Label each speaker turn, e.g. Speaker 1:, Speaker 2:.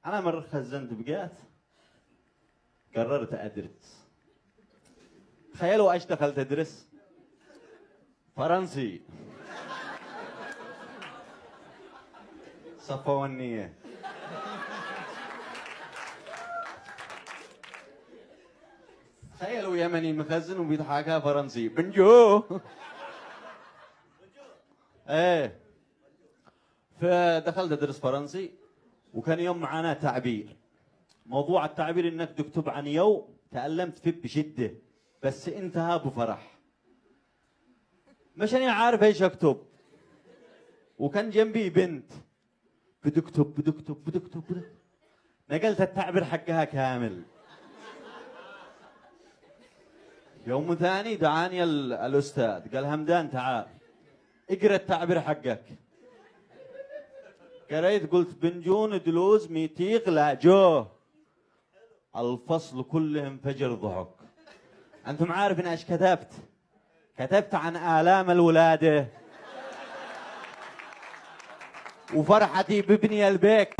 Speaker 1: أنا مرة خزنت بقات قررت أدرس. تخيلوا إيش دخلت أدرس؟ فرنسي. صفوانية. تخيلوا يمني مخزن وبيضحكها فرنسي. بنجو. ايه. فدخلت ادرس فرنسي وكان يوم معانا تعبير. موضوع التعبير انك تكتب عن يوم تألمت فيه بشدة بس انتهى بفرح. مش انا عارف ايش اكتب. وكان جنبي بنت بدكتب. نقلت التعبير حقها كامل. يوم ثاني دعاني الاستاذ قال همدان تعال اقرا التعبير حقك. قريت قلت بنجون دلوز ميتيق لا جو. الفصل كله انفجر ضحك. انتم عارفين ايش كتبت؟ كتبت عن آلام الولادة وفرحتي بابني البيك.